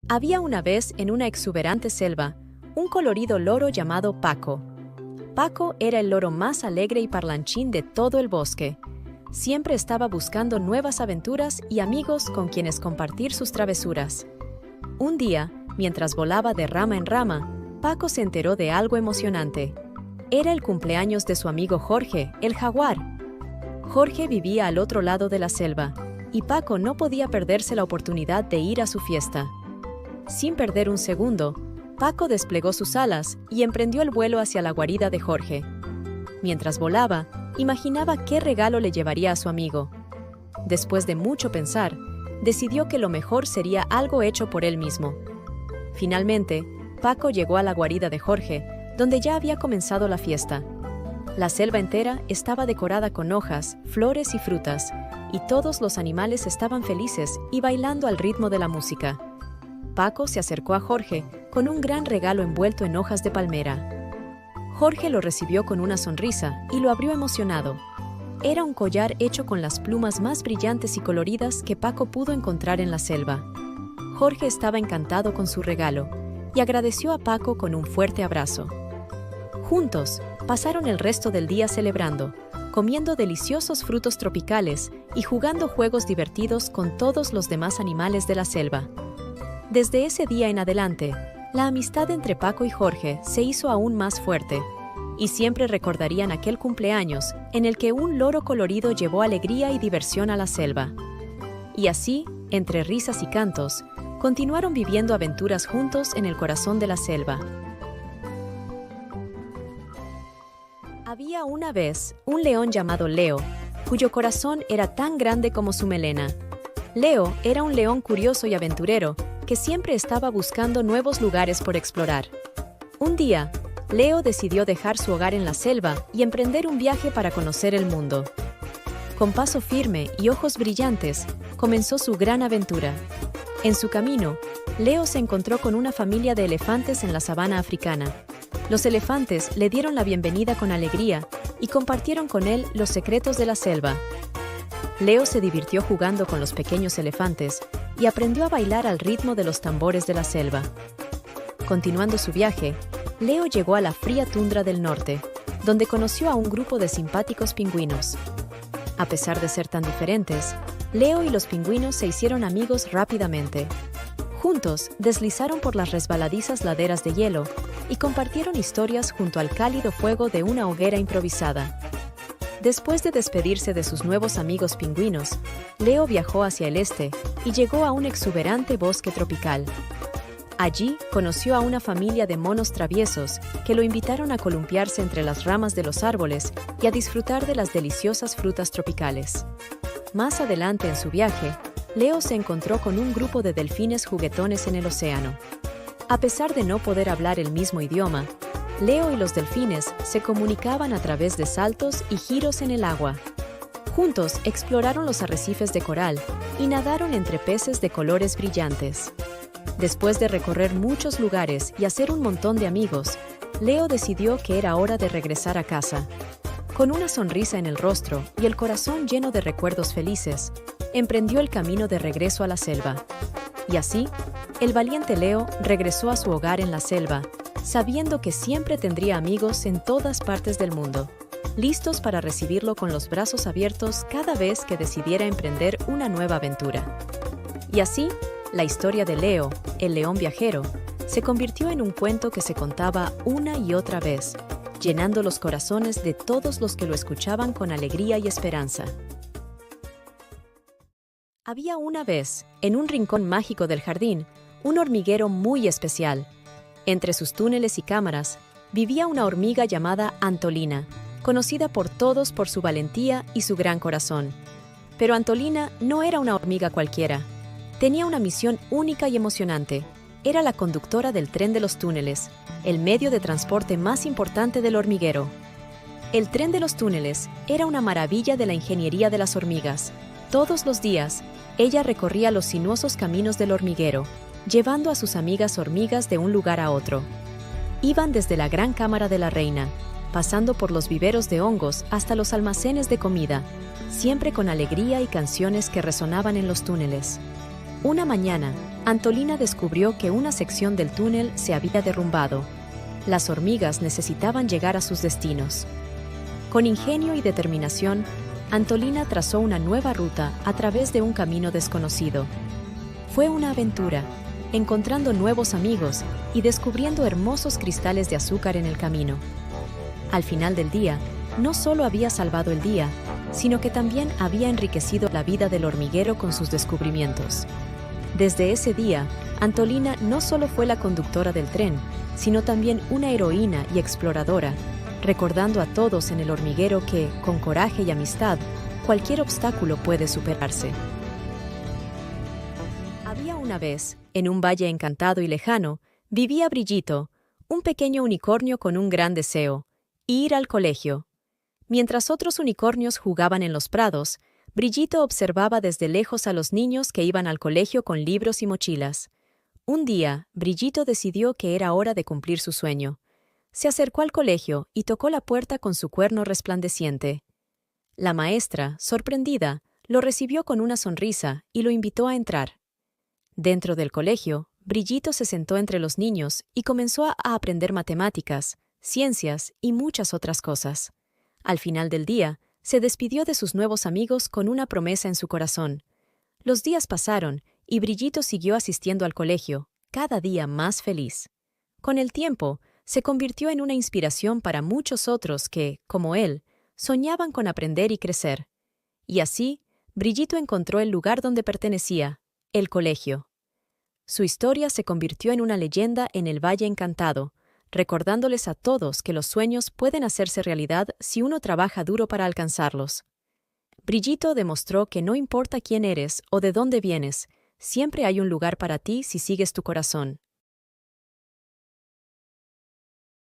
Había una vez en una exuberante selva un colorido loro llamado Paco. Paco era el loro más alegre y parlanchín de todo el bosque. Siempre estaba buscando nuevas aventuras y amigos con quienes compartir sus travesuras. Un día, mientras volaba de rama en rama, Paco se enteró de algo emocionante. Era el cumpleaños de su amigo Jorge, el jaguar. Jorge vivía al otro lado de la selva, y Paco no podía perderse la oportunidad de ir a su fiesta. Sin perder un segundo, Paco desplegó sus alas y emprendió el vuelo hacia la guarida de Jorge. Mientras volaba, imaginaba qué regalo le llevaría a su amigo. Después de mucho pensar, decidió que lo mejor sería algo hecho por él mismo. Finalmente, Paco llegó a la guarida de Jorge, donde ya había comenzado la fiesta. La selva entera estaba decorada con hojas, flores y frutas, y todos los animales estaban felices y bailando al ritmo de la música. Paco se acercó a Jorge con un gran regalo envuelto en hojas de palmera. Jorge lo recibió con una sonrisa y lo abrió emocionado. Era un collar hecho con las plumas más brillantes y coloridas que Paco pudo encontrar en la selva. Jorge estaba encantado con su regalo y agradeció a Paco con un fuerte abrazo. Juntos, pasaron el resto del día celebrando, comiendo deliciosos frutos tropicales y jugando juegos divertidos con todos los demás animales de la selva. Desde ese día en adelante, la amistad entre Paco y Jorge se hizo aún más fuerte, y siempre recordarían aquel cumpleaños en el que un loro colorido llevó alegría y diversión a la selva. Y así, entre risas y cantos, continuaron viviendo aventuras juntos en el corazón de la selva. Había una vez un león llamado Leo, cuyo corazón era tan grande como su melena. Leo era un león curioso y aventurero que siempre estaba buscando nuevos lugares por explorar. Un día, Leo decidió dejar su hogar en la selva y emprender un viaje para conocer el mundo. Con paso firme y ojos brillantes, comenzó su gran aventura. En su camino, Leo se encontró con una familia de elefantes en la sabana africana. Los elefantes le dieron la bienvenida con alegría y compartieron con él los secretos de la selva. Leo se divirtió jugando con los pequeños elefantes y aprendió a bailar al ritmo de los tambores de la selva. Continuando su viaje, Leo llegó a la fría tundra del norte, donde conoció a un grupo de simpáticos pingüinos. A pesar de ser tan diferentes, Leo y los pingüinos se hicieron amigos rápidamente. Juntos, deslizaron por las resbaladizas laderas de hielo y compartieron historias junto al cálido fuego de una hoguera improvisada. Después de despedirse de sus nuevos amigos pingüinos, Leo viajó hacia el este y llegó a un exuberante bosque tropical. Allí conoció a una familia de monos traviesos que lo invitaron a columpiarse entre las ramas de los árboles y a disfrutar de las deliciosas frutas tropicales. Más adelante en su viaje, Leo se encontró con un grupo de delfines juguetones en el océano. A pesar de no poder hablar el mismo idioma, Leo y los delfines se comunicaban a través de saltos y giros en el agua. Juntos exploraron los arrecifes de coral y nadaron entre peces de colores brillantes. Después de recorrer muchos lugares y hacer un montón de amigos, Leo decidió que era hora de regresar a casa. Con una sonrisa en el rostro y el corazón lleno de recuerdos felices, emprendió el camino de regreso a la selva. Y así, el valiente Leo regresó a su hogar en la selva, sabiendo que siempre tendría amigos en todas partes del mundo, listos para recibirlo con los brazos abiertos cada vez que decidiera emprender una nueva aventura. Y así, la historia de Leo, el león viajero, se convirtió en un cuento que se contaba una y otra vez, llenando los corazones de todos los que lo escuchaban con alegría y esperanza. Había una vez, en un rincón mágico del jardín, un hormiguero muy especial. Entre sus túneles y cámaras, vivía una hormiga llamada Antolina, conocida por todos por su valentía y su gran corazón. Pero Antolina no era una hormiga cualquiera. Tenía una misión única y emocionante. Era la conductora del tren de los túneles, el medio de transporte más importante del hormiguero. El tren de los túneles era una maravilla de la ingeniería de las hormigas. Todos los días, ella recorría los sinuosos caminos del hormiguero, llevando a sus amigas hormigas de un lugar a otro. Iban desde la gran cámara de la reina, pasando por los viveros de hongos hasta los almacenes de comida, siempre con alegría y canciones que resonaban en los túneles. Una mañana, Antolina descubrió que una sección del túnel se había derrumbado. Las hormigas necesitaban llegar a sus destinos. Con ingenio y determinación, Antolina trazó una nueva ruta a través de un camino desconocido. Fue una aventura, encontrando nuevos amigos y descubriendo hermosos cristales de azúcar en el camino. Al final del día, no solo había salvado el día, sino que también había enriquecido la vida del hormiguero con sus descubrimientos. Desde ese día, Antolina no solo fue la conductora del tren, sino también una heroína y exploradora, recordando a todos en el hormiguero que, con coraje y amistad, cualquier obstáculo puede superarse. Había una vez, en un valle encantado y lejano, vivía Brillito, un pequeño unicornio con un gran deseo: ir al colegio. Mientras otros unicornios jugaban en los prados, Brillito observaba desde lejos a los niños que iban al colegio con libros y mochilas. Un día, Brillito decidió que era hora de cumplir su sueño. Se acercó al colegio y tocó la puerta con su cuerno resplandeciente. La maestra, sorprendida, lo recibió con una sonrisa y lo invitó a entrar. Dentro del colegio, Brillito se sentó entre los niños y comenzó a aprender matemáticas, ciencias y muchas otras cosas. Al final del día, se despidió de sus nuevos amigos con una promesa en su corazón. Los días pasaron y Brillito siguió asistiendo al colegio, cada día más feliz. Con el tiempo, se convirtió en una inspiración para muchos otros que, como él, soñaban con aprender y crecer. Y así, Brillito encontró el lugar donde pertenecía, el colegio. Su historia se convirtió en una leyenda en el Valle Encantado, recordándoles a todos que los sueños pueden hacerse realidad si uno trabaja duro para alcanzarlos. Brillito demostró que no importa quién eres o de dónde vienes, siempre hay un lugar para ti si sigues tu corazón.